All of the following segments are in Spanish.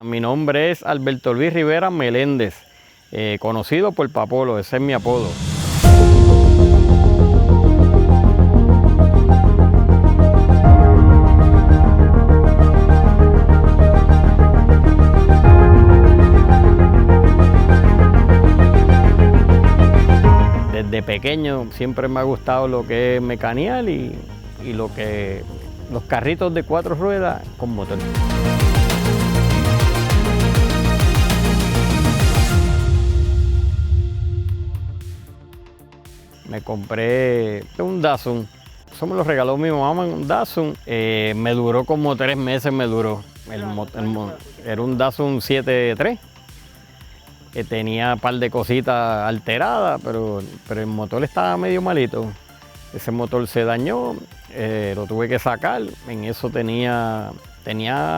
Mi nombre es Alberto Luis Rivera Meléndez, conocido por Papolo, ese es mi apodo. Desde pequeño siempre me ha gustado lo que es mecanear y los carritos de 4 ruedas con motor. Me compré un Datsun, eso me lo regaló mi mamá, un Datsun, me duró como 3 meses, me duró. Era un Datsun 7.3, que tenía un par de cositas alteradas, pero el motor estaba medio malito. Ese motor se dañó, lo tuve que sacar, en eso tenía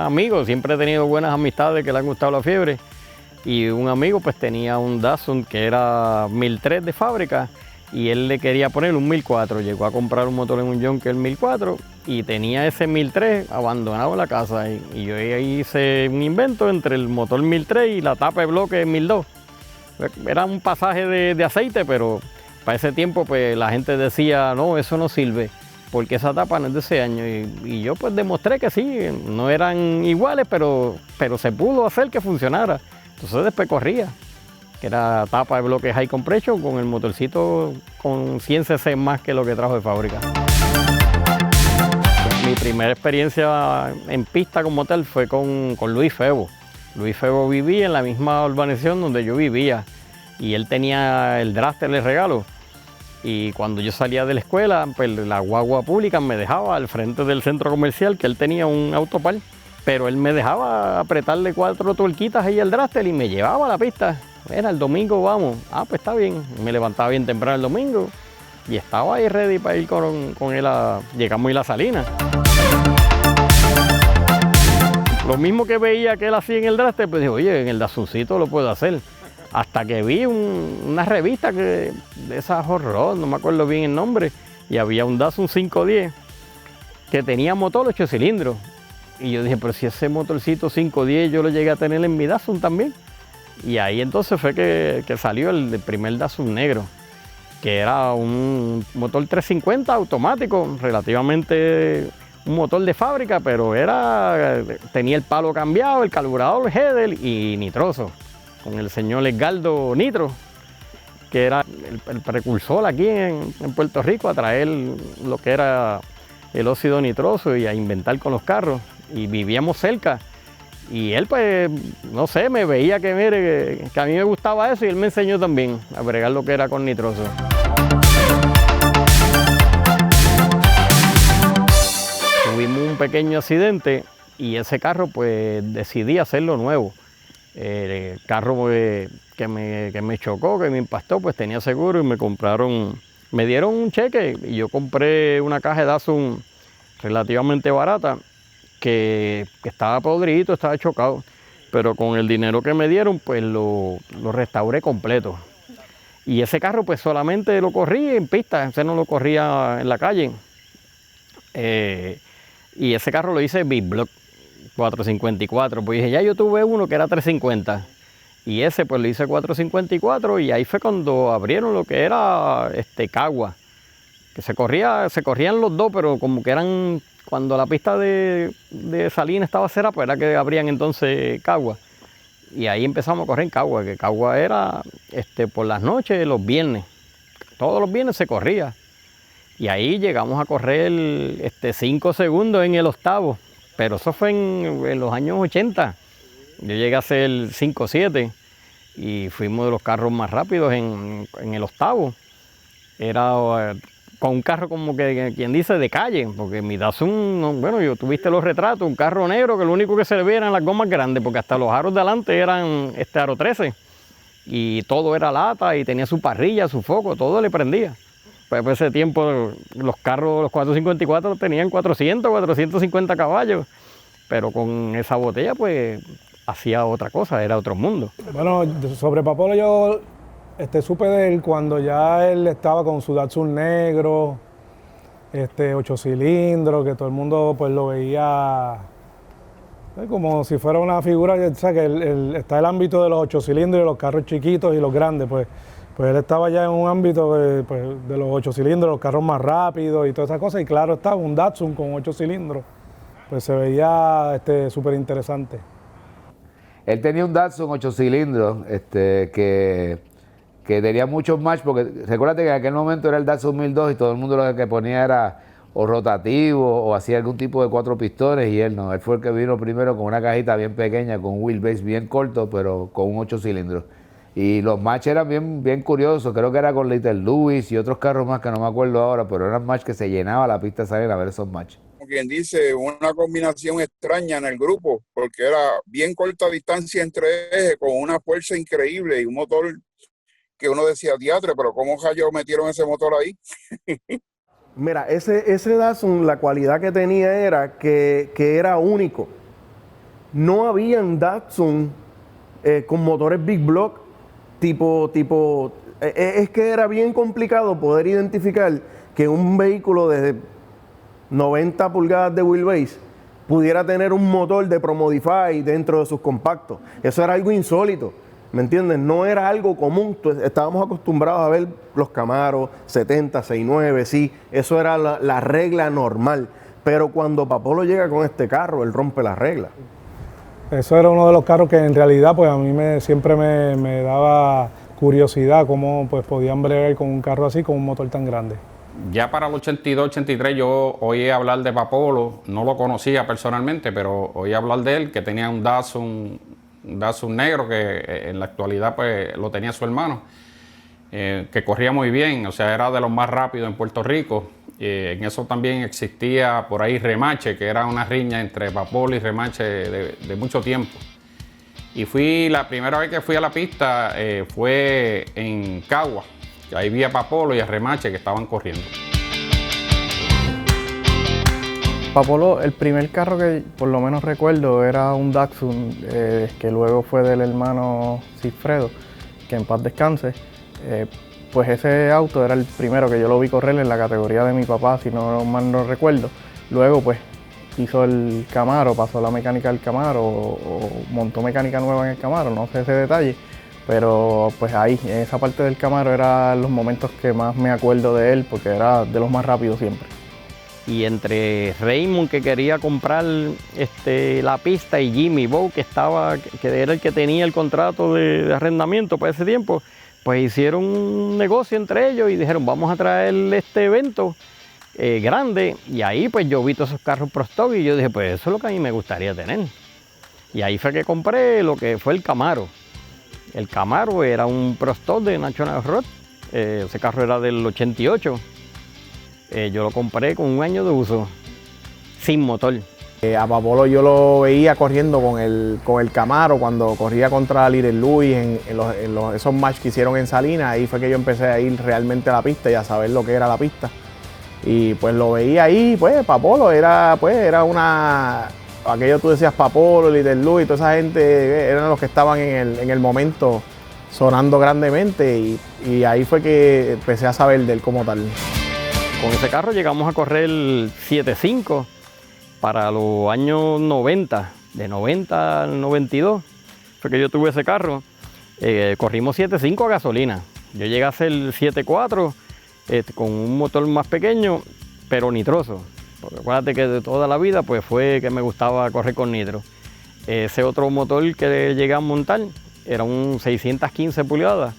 amigos, siempre he tenido buenas amistades que le han gustado la fiebre, y un amigo pues tenía un Datsun que era 1003 de fábrica, y él le quería poner un 1004, llegó a comprar un motor en un Jonker 1004 y tenía ese 1003 abandonado en la casa y yo hice un invento entre el motor 1003 y la tapa de bloque 1002. Era un pasaje de aceite, pero para ese tiempo pues la gente decía, no, eso no sirve, porque esa tapa no es de ese año, y yo pues demostré que sí, no eran iguales, pero se pudo hacer que funcionara. Entonces después corría, que era tapa de bloque high compression con el motorcito con 100 cc más que lo que trajo de fábrica. Mi primera experiencia en pista como tal fue con Luis Febo. Luis Febo vivía en la misma urbanización donde yo vivía y él tenía el Dragster de regalo. Y cuando yo salía de la escuela, pues la guagua pública me dejaba al frente del centro comercial, que él tenía un autopar, pero él me dejaba apretarle 4 tuerquitas ahí al Dragster y me llevaba a la pista. Era el domingo, vamos. Ah, pues está bien. Me levantaba bien temprano el domingo y estaba ahí ready para ir con él llegamos a ir a Salinas. Lo mismo que veía que él hacía en el Dragster, pues dije, oye, en el Datsuncito lo puedo hacer. Hasta que vi una revista de esas horror, no me acuerdo bien el nombre, y había un Datsun 510 que tenía motor 8 cilindros. Y yo dije, pero si ese motorcito 510 yo lo llegué a tener en mi Datsun también. Y ahí entonces fue que salió el primer Datsun negro, que era un motor 350 automático, relativamente un motor de fábrica, pero tenía el palo cambiado, el carburador Hedel y nitroso, con el señor Edgardo Nitro, que era el precursor aquí en Puerto Rico a traer lo que era el óxido nitroso y a inventar con los carros, y vivíamos cerca. Y él, pues, no sé, me veía que, mire, que a mí me gustaba eso y él me enseñó también a bregar lo que era con nitroso. Tuvimos un pequeño accidente y ese carro, pues, decidí hacerlo nuevo. El carro que me chocó, que me impactó, pues tenía seguro y me dieron un cheque y yo compré una caja de Datsun relativamente barata, que estaba podridito, estaba chocado, pero con el dinero que me dieron pues lo restauré completo. Y ese carro pues solamente lo corrí en pista, ese no lo corría en la calle. Y ese carro lo hice Big Block 454, pues dije, ya yo tuve uno que era 350 y ese pues lo hice 454 y ahí fue cuando abrieron lo que era Cagua, que se corrían los dos, pero como que eran, cuando la pista de Salinas estaba cerrada, pues era que abrían entonces Cagua. Y ahí empezamos a correr en Cagua, que Cagua era por las noches, los viernes. Todos los viernes se corría. Y ahí llegamos a correr 5 segundos en el octavo. Pero eso fue en los años 80. Yo llegué a hacer 5.7 y fuimos de los carros más rápidos en el octavo. Era con un carro como que quien dice de calle, porque mi Datsun, bueno, yo tuviste los retratos, un carro negro que lo único que se le veía eran las gomas grandes, porque hasta los aros de adelante eran aro 13 y todo era lata y tenía su parrilla, su foco, todo le prendía. Pues por ese tiempo los carros, los 454 tenían 450 caballos, pero con esa botella pues hacía otra cosa, era otro mundo. Bueno, sobre Papolo yo supe de él cuando ya él estaba con su Datsun negro, 8 cilindros, que todo el mundo pues lo veía Es como si fuera una figura, o sea, que está el ámbito de los 8 cilindros, y los carros chiquitos y los grandes, pues él estaba ya en un ámbito de los 8 cilindros, los carros más rápidos y todas esas cosas, y claro estaba un Datsun con 8 cilindros, pues se veía súper interesante. Él tenía un Datsun 8 cilindros que tenía muchos match, porque recuérdate que en aquel momento era el Datsun 1002 y todo el mundo lo que ponía era o rotativo o hacía algún tipo de 4 pistones, y él no, él fue el que vino primero con una cajita bien pequeña, con un wheelbase bien corto, pero con un 8 cilindros. Y los match eran bien curiosos, creo que era con Little Louis y otros carros más que no me acuerdo ahora, pero eran match que se llenaba la pista de salir a ver esos match. Como quien dice, una combinación extraña en el grupo, porque era bien corta distancia entre ejes, con una fuerza increíble y un motor que uno decía, diatre, pero ¿cómo rayos metieron ese motor ahí? Mira, ese Datsun, la cualidad que tenía era que era único. No habían Datsun con motores Big Block es que era bien complicado poder identificar que un vehículo de 90 pulgadas de wheelbase pudiera tener un motor de ProModify dentro de sus compactos. Eso era algo insólito, ¿me entiendes? No era algo común. Estábamos acostumbrados a ver los Camaro 70, 69, sí, eso era la regla normal. Pero cuando Papolo llega con este carro, él rompe la regla. Eso era uno de los carros que en realidad pues a mí siempre me daba curiosidad cómo pues podían bregar con un carro así, con un motor tan grande. Ya para el 82, 83 yo oí hablar de Papolo, no lo conocía personalmente, pero oí hablar de él, que tenía un Datsun negro, que en la actualidad pues lo tenía su hermano, que corría muy bien, o sea, era de los más rápidos en Puerto Rico. En eso también existía por ahí Remache, que era una riña entre Papolo y Remache de mucho tiempo. Y la primera vez que fui a la pista fue en Cagua. Ahí vi a Papolo y a Remache que estaban corriendo. Papolo, el primer carro que por lo menos recuerdo era un Datsun, que luego fue del hermano Sigfredo, que en paz descanse. Pues ese auto era el primero que yo lo vi correr en la categoría de mi papá, si no mal no recuerdo. Luego pues hizo el Camaro, pasó la mecánica del Camaro o montó mecánica nueva en el Camaro, no sé ese detalle. Pero pues ahí, en esa parte del Camaro, eran los momentos que más me acuerdo de él, porque era de los más rápidos siempre. Y entre Raymond, que quería comprar la pista, y Jimmy Bow, que era el que tenía el contrato de arrendamiento para ese tiempo, pues hicieron un negocio entre ellos y dijeron, vamos a traer este evento grande. Y ahí pues yo vi todos esos carros Pro Stock y yo dije, pues eso es lo que a mí me gustaría tener. Y ahí fue que compré lo que fue el Camaro. El Camaro era un Pro Stock de National Road, ese carro era del 88. Yo lo compré con 1 año de uso, sin motor. A Papolo yo lo veía corriendo con el Camaro cuando corría contra Little Louis en esos matches que hicieron en Salinas. Ahí fue que yo empecé a ir realmente a la pista y a saber lo que era la pista. Y pues lo veía ahí, pues Papolo era una... Aquello tú decías Papolo, Little Louis, toda esa gente eran los que estaban en el momento sonando grandemente y ahí fue que empecé a saber de él como tal. Con ese carro llegamos a correr el 7.5 para los años 90, de 90 al 92, fue que yo tuve ese carro. Corrimos 7.5 a gasolina. Yo llegué a hacer el 7.4 con un motor más pequeño, pero nitroso. Porque acuérdate que de toda la vida pues fue que me gustaba correr con nitro. Ese otro motor que llegué a montar era un 615 pulgadas,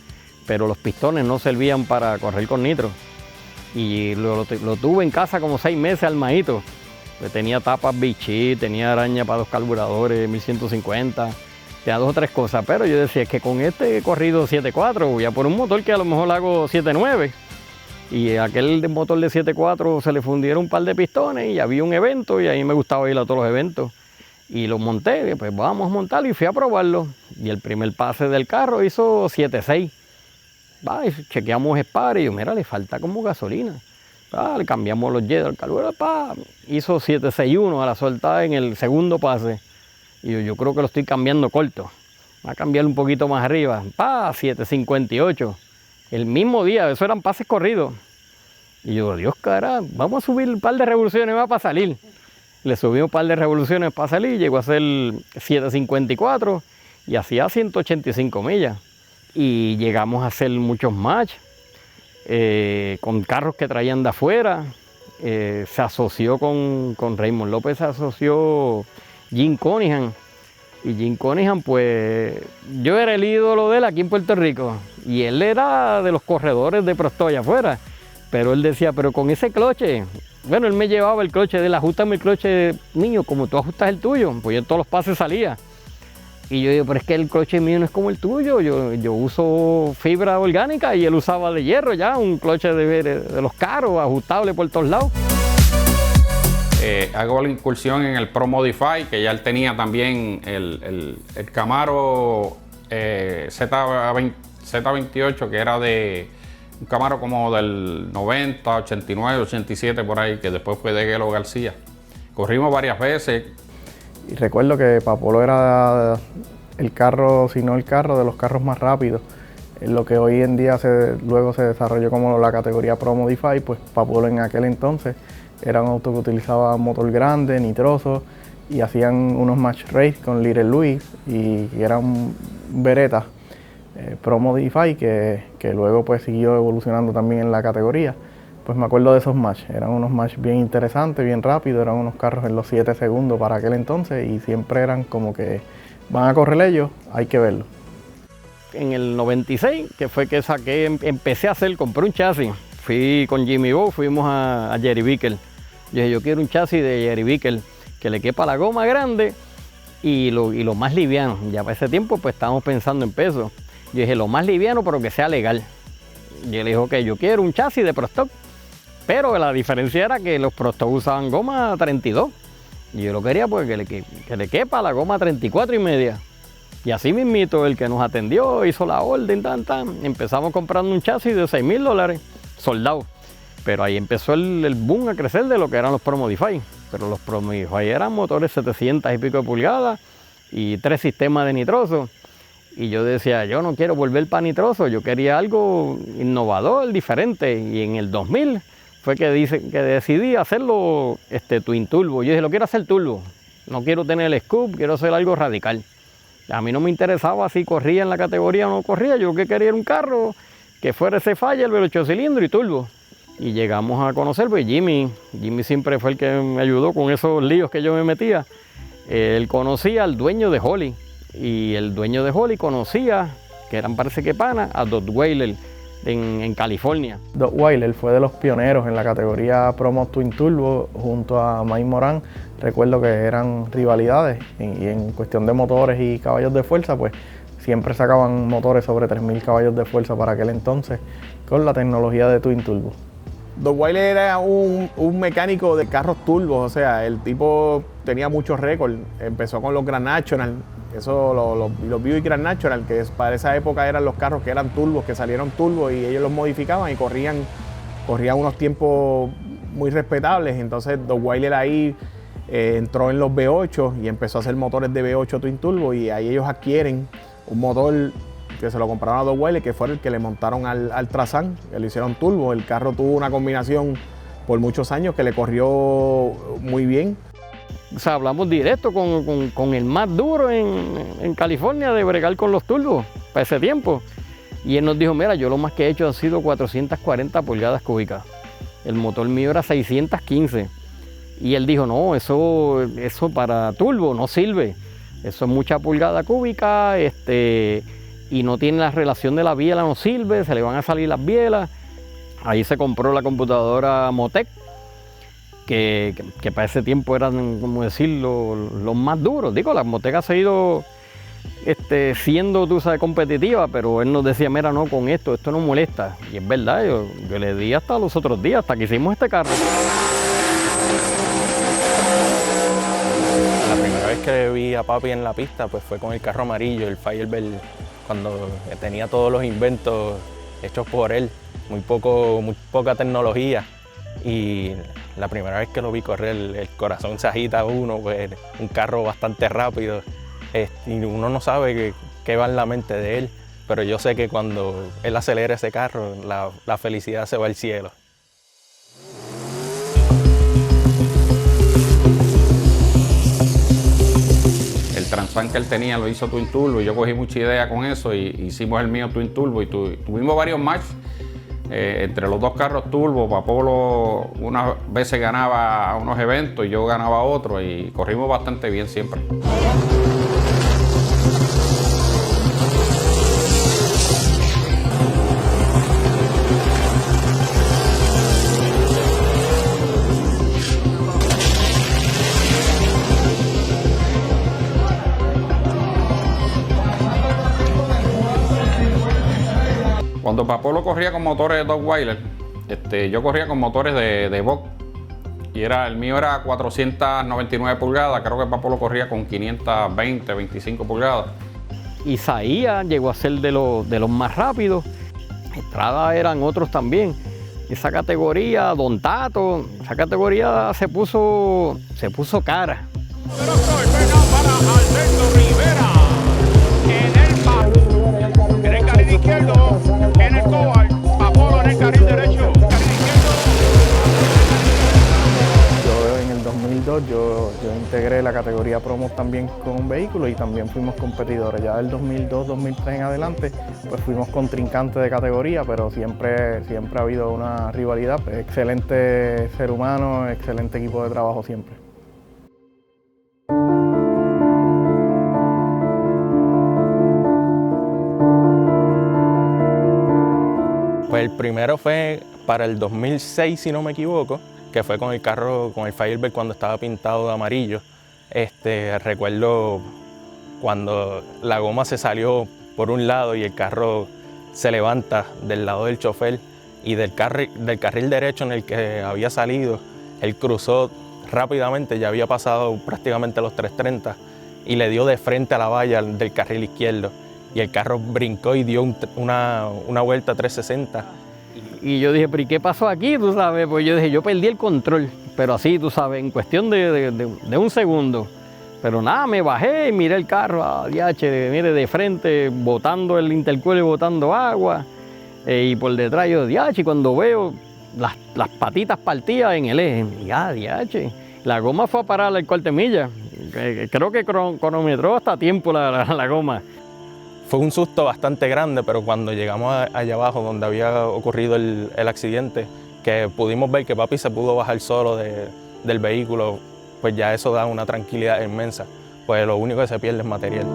pero los pistones no servían para correr con nitro. Y lo tuve en casa como 6 meses armadito. Tenía tapas Vichy, tenía araña para 2 carburadores, 1150, tenía 2 o 3 cosas, pero yo decía, es que con este corrido 7.4 voy a por un motor que a lo mejor hago 7.9. Y aquel motor de 7.4 se le fundieron un par de pistones y había un evento y ahí me gustaba ir a todos los eventos. Y lo monté, pues vamos a montarlo y fui a probarlo. Y el primer pase del carro hizo 7.6. Y chequeamos espares y yo, mira, le falta como gasolina. Le cambiamos los jets al carburador, hizo 7.61 a la soltada en el segundo pase. Y yo creo que lo estoy cambiando corto. Va a cambiar un poquito más arriba. 7.58. El mismo día, eso eran pases corridos. Y yo, Dios cara, vamos a subir un par de revoluciones más para salir. Le subimos un par de revoluciones para salir, llegó a ser 754 y hacía 185 millas. Y llegamos a hacer muchos match con carros que traían de afuera. Se asoció con Raymond López, se asoció Jim Cunningham. Y Jim Cunningham, pues yo era el ídolo de él aquí en Puerto Rico. Y él era de los corredores de Prostoy afuera. Pero él decía, pero con ese cloche. Bueno, él me llevaba el cloche de él, ajustame el cloche, niño, como tú ajustas el tuyo. Pues yo en todos los pases salía. Y yo digo, pero es que el cloche mío no es como el tuyo. Yo uso fibra orgánica y él usaba de hierro ya, un cloche de los caros, ajustable por todos lados. Hago la incursión en el Pro Modify, que ya él tenía también el Camaro Z28, que era de un Camaro como del 90, 89, 87 por ahí, que después fue de Gelo García. Corrimos varias veces. Y recuerdo que Papolo era el carro, si no el carro, de los carros más rápidos. En lo que hoy en día luego se desarrolló como la categoría Pro Modify, pues Papolo en aquel entonces era un auto que utilizaba motor grande, nitroso, y hacían unos match race con Little Louis y era un Beretta Pro Modify que luego pues siguió evolucionando también en la categoría. Pues me acuerdo de esos match, eran unos match bien interesantes, bien rápidos, eran unos carros en los 7 segundos para aquel entonces y siempre eran como que van a correr ellos, hay que verlo. En el 96, que fue que empecé a compré un chasis, fui con Jimmy Bow, fuimos a Jerry Bickle. Yo dije, yo quiero un chasis de Jerry Bickle que le quepa la goma grande y lo más liviano. Ya para ese tiempo pues estábamos pensando en peso. Yo dije, lo más liviano pero que sea legal. Yo le dije, ok, yo quiero un chasis de Pro Stock, pero la diferencia era que los Pro Stock usaban goma 32. Y yo lo quería pues que le quepa la goma 34 y media. Y así mismito, el que nos atendió hizo la orden, empezamos comprando un chasis de $6,000, soldado. Pero ahí empezó el boom a crecer de lo que eran los Pro Modify. Pero los Pro Modify eran motores 700 y pico de pulgadas y 3 sistemas de nitroso. Y yo decía, yo no quiero volver para nitroso, yo quería algo innovador, diferente. Y en el 2000 fue que decidí hacerlo Twin Turbo. Yo dije, lo quiero hacer turbo, no quiero tener el scoop, quiero hacer algo radical. A mí no me interesaba si corría en la categoría o no corría, yo lo que quería era un carro que fuera ese Fire, el 8 cilindros y turbo. Y llegamos a conocer, pues Jimmy siempre fue el que me ayudó con esos líos que yo me metía. Él conocía al dueño de Holly y el dueño de Holly conocía, que eran parece que pana, a Dot Weiler en California. Dot Weiler fue de los pioneros en la categoría Promo Twin Turbo junto a Mike Moran. Recuerdo que eran rivalidades y en cuestión de motores y caballos de fuerza, pues siempre sacaban motores sobre 3,000 caballos de fuerza para aquel entonces con la tecnología de Twin Turbo. Dot Weiler era un mecánico de carros turbos, o sea, el tipo tenía muchos récords. Empezó con los Grand National, los Buick Grand National, que para esa época eran los carros que eran turbos, que salieron turbos y ellos los modificaban y corrían unos tiempos muy respetables. Entonces Dot Weiler ahí entró en los V8 y empezó a hacer motores de V8 Twin Turbo y ahí ellos adquieren un motor que se lo compraron a Dot Weiler, que fue el que le montaron al Trazan, que le hicieron turbo. El carro tuvo una combinación por muchos años que le corrió muy bien. O sea, hablamos directo con el más duro en California de bregar con los turbos para ese tiempo. Y él nos dijo, mira, yo lo más que he hecho ha sido 440 pulgadas cúbicas. El motor mío era 615. Y él dijo, no, eso para turbo no sirve. Eso es mucha pulgada cúbica, y no tiene la relación de la biela, no sirve, se le van a salir las bielas. Ahí se compró la computadora Motec, que para ese tiempo eran, como decirlo, los más duros. Digo, la Motec ha seguido siendo, tú sabes, competitiva, pero él nos decía, mira, no, con esto no molesta. Y es verdad, yo le di hasta los otros días, hasta que hicimos este carro. La primera vez que vi a papi en la pista, pues fue con el carro amarillo, el Firebird, cuando tenía todos los inventos hechos por él, muy poca tecnología. Y la primera vez que lo vi correr, el corazón se agita a uno, pues un carro bastante rápido. Y uno no sabe qué va en la mente de él, pero yo sé que cuando él acelera ese carro, la felicidad se va al cielo. Transan que él tenía lo hizo Twin Turbo y yo cogí mucha idea con eso y hicimos el mío Twin Turbo y tuvimos varios matches entre los dos carros turbo. Papolo unas veces ganaba unos eventos y yo ganaba otros y corrimos bastante bien siempre. Cuando Papolo corría con motores de Dogweiler, yo corría con motores de Bock y el mío era 499 pulgadas, creo que Papolo corría con 520, 25 pulgadas. Isaías llegó a ser de los más rápidos, Estrada eran otros también. Esa categoría, Don Tato, esa categoría se puso cara. Para Alberto Rivera en el carril izquierdo, en el Cobalt, Papolo en el carril derecho, carril izquierdo. Yo en el 2002 yo integré la categoría Promos también con un vehículo y también fuimos competidores. Ya del 2002-2003 en adelante pues fuimos contrincantes de categoría, pero siempre ha habido una rivalidad. Excelente ser humano, excelente equipo de trabajo siempre. Pues el primero fue para el 2006, si no me equivoco, que fue con el carro, con el Firebird cuando estaba pintado de amarillo. Recuerdo cuando la goma se salió por un lado y el carro se levanta del lado del chofer y del carril derecho en el que había salido, él cruzó rápidamente, ya había pasado prácticamente los 330 y le dio de frente a la valla del carril izquierdo. Y el carro brincó y dio una vuelta 360. Y yo dije, pero ¿y qué pasó aquí? Tú sabes, pues yo dije, yo perdí el control, pero así, tú sabes, en cuestión de un segundo. Pero nada, me bajé y miré el carro, mire, de frente, botando el intercooler, botando agua. Y por detrás yo, y cuando veo las patitas partidas en el eje, la goma fue a parar al cuarto de milla. Creo que cronometró hasta tiempo la goma. Fue un susto bastante grande, pero cuando llegamos allá abajo donde había ocurrido el accidente, que pudimos ver que papi se pudo bajar solo del vehículo, pues ya eso da una tranquilidad inmensa, pues lo único que se pierde es material.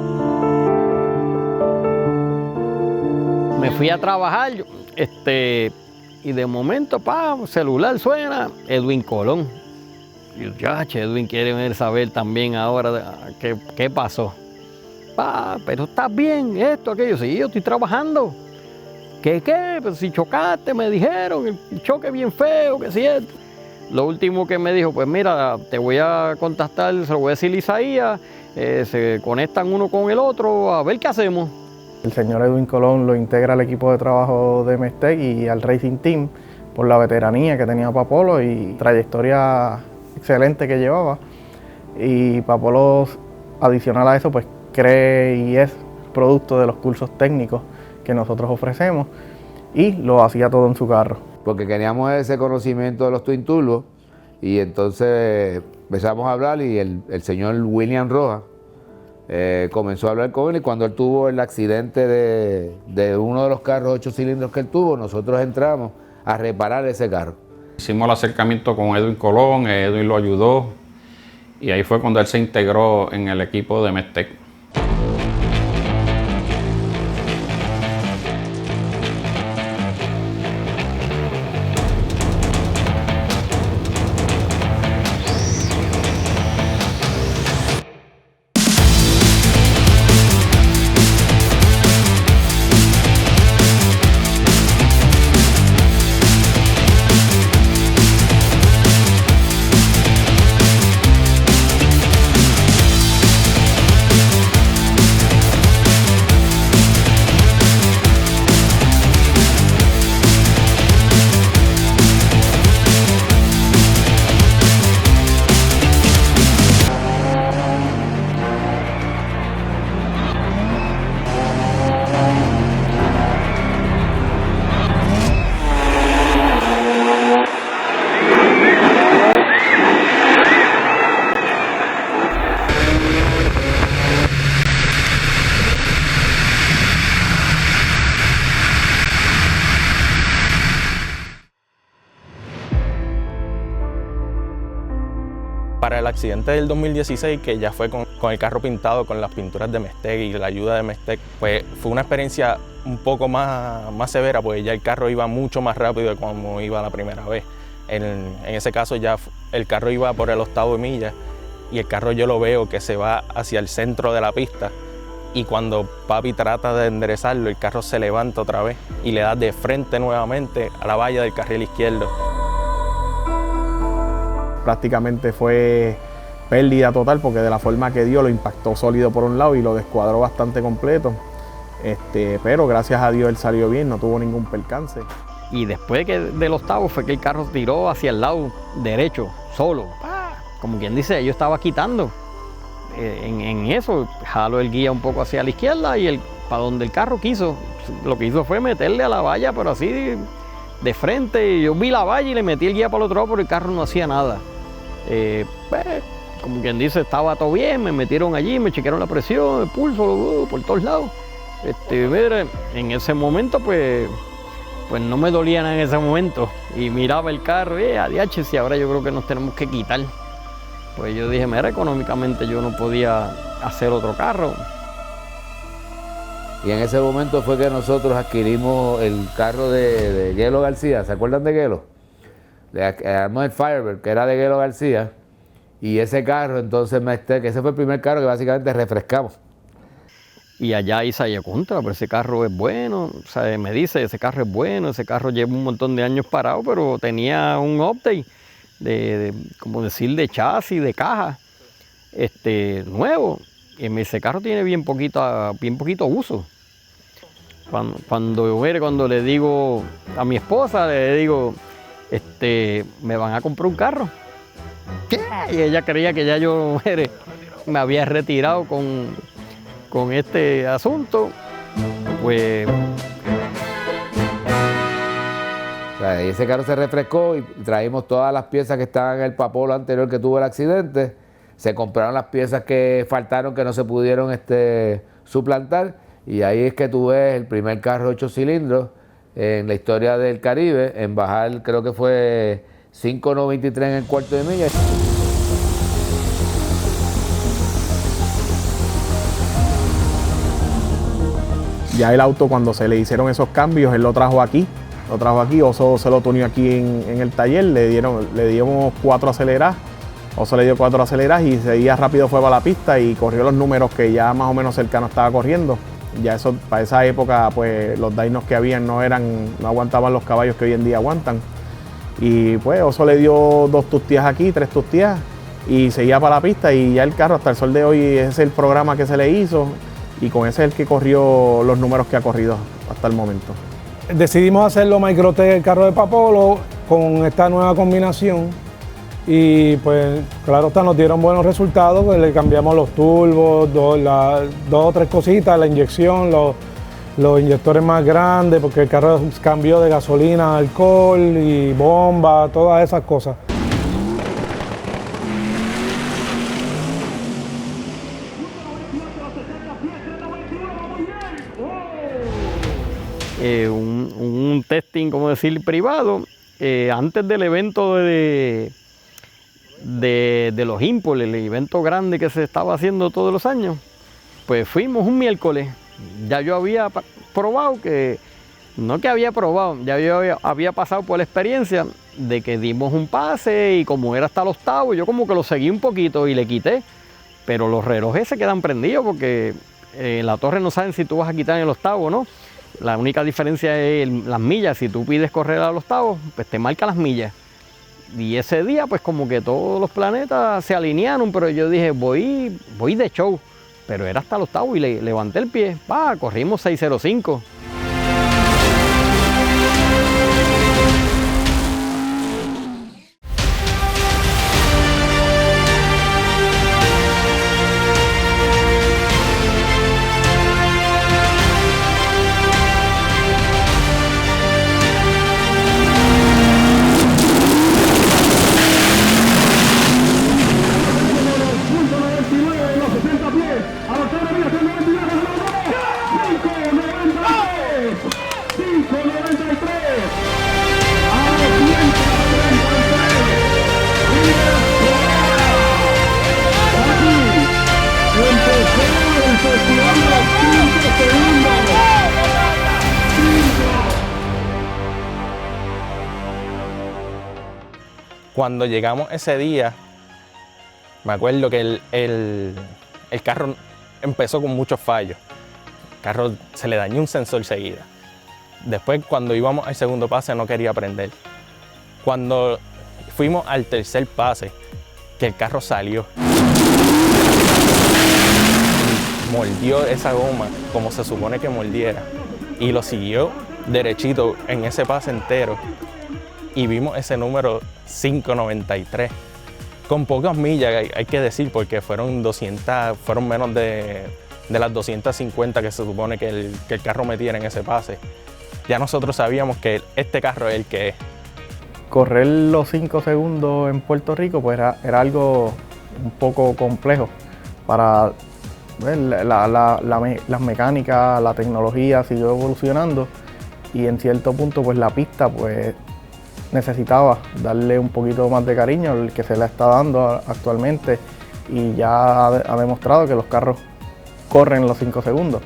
Me fui a trabajar, y de momento, celular suena, Edwin Colón. Y yo, Edwin quiere saber también ahora qué pasó. Pero estás bien, esto, aquello. Sí, yo estoy trabajando. ¿Qué? Pues si chocaste, me dijeron, el choque bien feo, que si esto. Lo último que me dijo, pues mira, te voy a contactar, se lo voy a decir a Isaías, se conectan uno con el otro, a ver qué hacemos. El señor Edwin Colón lo integra al equipo de trabajo de Mestec y al Racing Team por la veteranía que tenía Papolo y trayectoria excelente que llevaba. Y Papolo, adicional a eso, pues cree y es producto de los cursos técnicos que nosotros ofrecemos y lo hacía todo en su carro. Porque queríamos ese conocimiento de los Twin Turbo y entonces empezamos a hablar y el señor William Rojas comenzó a hablar con él y cuando él tuvo el accidente de uno de los carros 8 cilindros que él tuvo, nosotros entramos a reparar ese carro. Hicimos el acercamiento con Edwin Colón, Edwin lo ayudó y ahí fue cuando él se integró en el equipo de Mestec. el accidente del 2016, que ya fue con el carro pintado con las pinturas de Mestec y la ayuda de Mestec, pues fue una experiencia un poco más severa, porque ya el carro iba mucho más rápido de como iba la primera vez. En ese caso ya el carro iba por el 8avo milla y el carro yo lo veo que se va hacia el centro de la pista, y cuando papi trata de enderezarlo, el carro se levanta otra vez y le da de frente nuevamente a la valla del carril izquierdo. Prácticamente fue pérdida total, porque de la forma que dio lo impactó sólido por un lado y lo descuadró bastante completo. Pero gracias a Dios él salió bien, no tuvo ningún percance. Y después del 8avo fue que el carro tiró hacia el lado derecho, solo. Como quien dice, yo estaba quitando. En eso, jaló el guía un poco hacia la izquierda y para donde el carro quiso. Lo que hizo fue meterle a la valla, pero así de frente. Yo vi la valla y le metí el guía para el otro lado, pero el carro no hacía nada. Como quien dice, estaba todo bien, me metieron allí, me chequearon la presión, el pulso, por todos lados. En ese momento, pues no me dolía nada en ese momento. Y miraba el carro, adiache, si ahora yo creo que nos tenemos que quitar. Pues yo dije, mira, económicamente yo no podía hacer otro carro. Y en ese momento fue que nosotros adquirimos el carro de Gelo García. ¿Se acuerdan de Gelo? Le adquirimos el Firebird, que era de Gelo García. Y ese carro, entonces, que ese fue el primer carro que básicamente refrescamos. Y allá Isaías contra, pero ese carro es bueno. O sea, me dice, ese carro es bueno, ese carro lleva un montón de años parado, pero tenía un update como decir, de chasis, de caja, nuevo. Y ese carro tiene bien poquito uso. Cuando le digo a mi esposa, le digo, me van a comprar un carro. ¿Qué? Y ella creía que ya yo me había retirado con este asunto. Pues o sea, y ese carro se refrescó y traímos todas las piezas que estaban en el Papolo anterior que tuvo el accidente. Se compraron las piezas que faltaron, que no se pudieron suplantar. Y ahí es que tú ves el primer carro 8 cilindros en la historia del Caribe, en bajar, creo que fue 5.93 en el cuarto de milla. Ya el auto, cuando se le hicieron esos cambios, él lo trajo aquí, Oso se lo tuneó aquí en el taller, le dimos 4 aceleradas, Oso le dio 4 aceleradas y seguía rápido, fue para la pista y corrió los números que ya más o menos cercano estaba corriendo. Ya eso, para esa época, pues los dynos que habían no aguantaban los caballos que hoy en día aguantan. Y pues Oso le dio 2 tustías aquí, 3 tustías y seguía para la pista, y ya el carro hasta el sol de hoy ese es el programa que se le hizo y con ese es el que corrió los números que ha corrido hasta el momento. Decidimos hacerlo Microtech, el carro de Papolo, con esta nueva combinación, y pues claro está, nos dieron buenos resultados, pues le cambiamos los turbos, 2 o 3 cositas, la inyección, los inyectores más grandes, porque el carro cambió de gasolina a alcohol y bomba, todas esas cosas. Un testing, como decir, privado, antes del evento de los Impol, el evento grande que se estaba haciendo todos los años, pues fuimos un miércoles. Ya yo había probado ya yo había pasado por la experiencia de que dimos un pase y como era hasta el 8avo, yo como que lo seguí un poquito y le quité, pero los relojes se quedan prendidos porque en la torre no saben si tú vas a quitar en el 8avo o no. La única diferencia es las millas. Si tú pides correr a los 8avos, pues te marca las millas. Y ese día, pues como que todos los planetas se alinearon, pero yo dije, voy de show. Pero era hasta el 8avo y le levanté el pie. Corrimos 6:05. A los 3 días, 99 días, 5, 90. Cuando llegamos ese día, me acuerdo que el carro empezó con muchos fallos. El carro se le dañó un sensor seguida. Después, cuando íbamos al segundo pase, no quería prender. Cuando fuimos al tercer pase, que el carro salió, mordió esa goma como se supone que mordiera y lo siguió derechito en ese pase entero y vimos ese número 593 con pocas millas, hay que decir, porque fueron menos de las 250 que se supone que el carro metiera en ese pase. Ya nosotros sabíamos que este carro es el que es. Correr los 5 segundos en Puerto Rico pues era algo un poco complejo para las mecánicas, la tecnología siguió evolucionando y en cierto punto pues la pista pues necesitaba darle un poquito más de cariño al que se le está dando actualmente y ya ha demostrado que los carros corren los 5 segundos.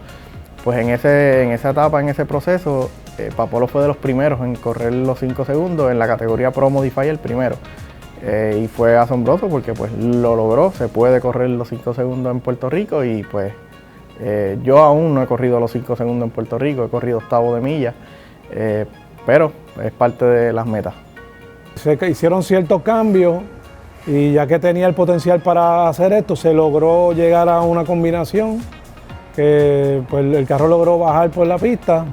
Pues en esa etapa, en ese proceso, Papolo fue de los primeros en correr los 5 segundos en la categoría Pro Modify, el primero. Y fue asombroso porque pues lo logró, se puede correr los 5 segundos en Puerto Rico y pues yo aún no he corrido los 5 segundos en Puerto Rico, he corrido octavo de milla, pero es parte de las metas. Se hicieron ciertos cambios y ya que tenía el potencial para hacer esto, se logró llegar a una combinación que pues, el carro logró bajar por la pista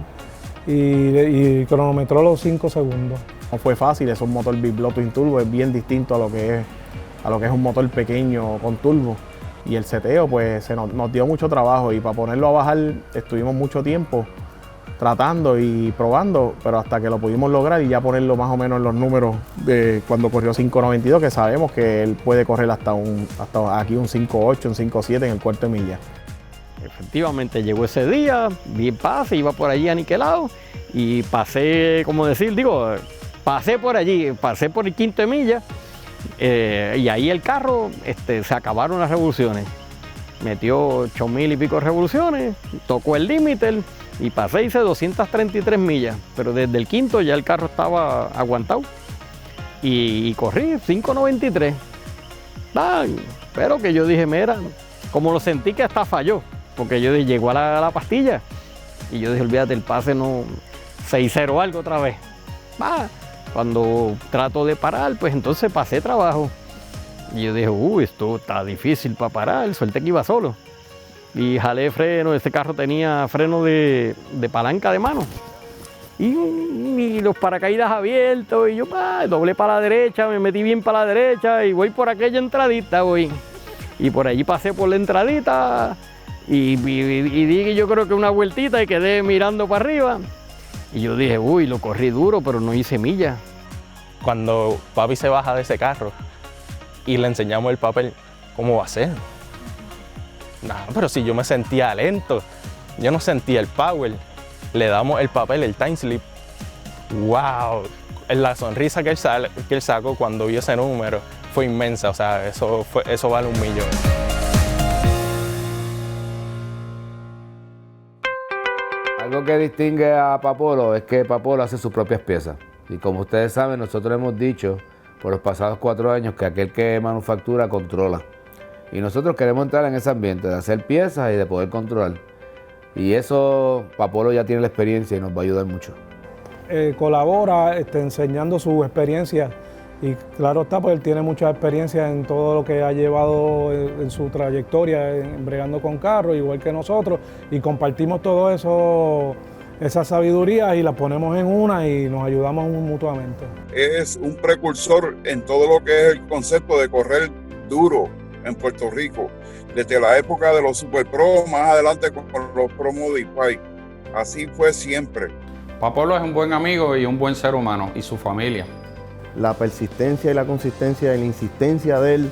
y cronometró los 5 segundos. No fue fácil, es un motor biplot twin turbo, es bien distinto a lo que es un motor pequeño con turbo. Y el seteo pues nos dio mucho trabajo y para ponerlo a bajar estuvimos mucho tiempo tratando y probando, pero hasta que lo pudimos lograr y ya ponerlo más o menos en los números de cuando corrió 5.92, que sabemos que él puede correr hasta aquí un 5.8, un 5.7 en el cuarto de milla. Efectivamente llegó ese día, vi el pase, iba por allí aniquilado y pasé, pasé por allí, pasé por el quinto de milla y ahí el carro se acabaron las revoluciones. Metió 8.000 y pico revoluciones, tocó el límite y pasé, hice 233 millas, pero desde el quinto ya el carro estaba aguantado y corrí 5.93. Pero que yo dije, mira, como lo sentí que hasta falló, porque yo dije, llegó a la pastilla y yo dije, olvídate, el pase no, 6.0 algo otra vez. Cuando trato de parar, pues entonces pasé trabajo. Y yo dije, esto está difícil para parar, suerte que iba solo. Y jalé freno, ese carro tenía freno de palanca de mano. Y los paracaídas abiertos, y yo doblé para la derecha, me metí bien para la derecha y voy por aquella entradita, Y por allí pasé por la entradita y di yo creo que una vueltita y quedé mirando para arriba. Y yo dije, lo corrí duro, pero no hice milla. Cuando papi se baja de ese carro y le enseñamos el papel, ¿cómo va a ser? Pero si yo me sentía lento, yo no sentía el power. Le damos el papel, el time slip. ¡Wow! La sonrisa que él sacó cuando vio ese número fue inmensa, o sea, eso vale 1 millón. Algo que distingue a Papolo es que Papolo hace sus propias piezas. Y como ustedes saben, nosotros hemos dicho por los pasados 4 años que aquel que manufactura controla. Y nosotros queremos entrar en ese ambiente de hacer piezas y de poder controlar. Y eso Papolo ya tiene la experiencia y nos va a ayudar mucho. Colabora enseñando su experiencia y claro está, pues él tiene mucha experiencia en todo lo que ha llevado en su trayectoria, bregando con carros, igual que nosotros, y compartimos todo eso, esas sabidurías y las ponemos en una y nos ayudamos mutuamente. Es un precursor en todo lo que es el concepto de correr duro en Puerto Rico, desde la época de los Super Pro, más adelante con los Pro Modify. Así fue siempre. Papolo es un buen amigo y un buen ser humano, y su familia. La persistencia y la consistencia y la insistencia de él,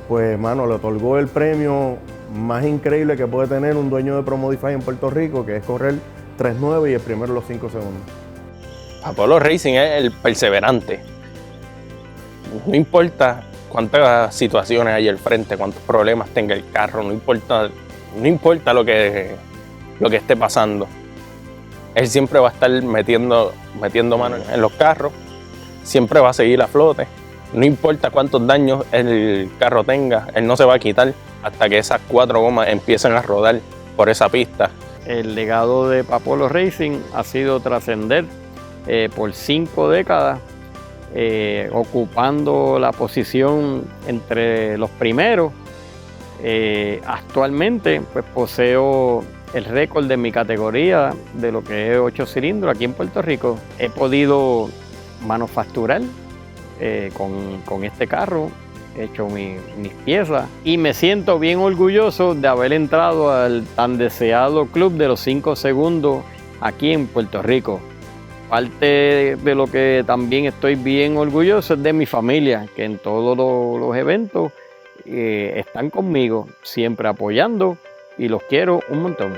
pues hermano, le otorgó el premio más increíble que puede tener un dueño de Pro Modify en Puerto Rico, que es correr 3.9 y el primero los 5 segundos. Papolo Racing es el perseverante. No importa cuántas situaciones hay al frente, cuántos problemas tenga el carro, no importa lo que esté pasando. Él siempre va a estar metiendo mano en los carros, siempre va a seguir a flote no importa cuántos daños el carro tenga, él no se va a quitar hasta que esas 4 gomas empiecen a rodar por esa pista. El legado de Papolo Racing ha sido trascender por 5 décadas, ocupando la posición entre los primeros. Actualmente pues poseo el récord de mi categoría de lo que es 8 cilindros aquí en Puerto Rico. He podido manufacturar con este carro, he hecho mis piezas y me siento bien orgulloso de haber entrado al tan deseado club de los 5 segundos aquí en Puerto Rico. Parte de lo que también estoy bien orgulloso es de mi familia, que en todos los eventos están conmigo, siempre apoyando, y los quiero un montón.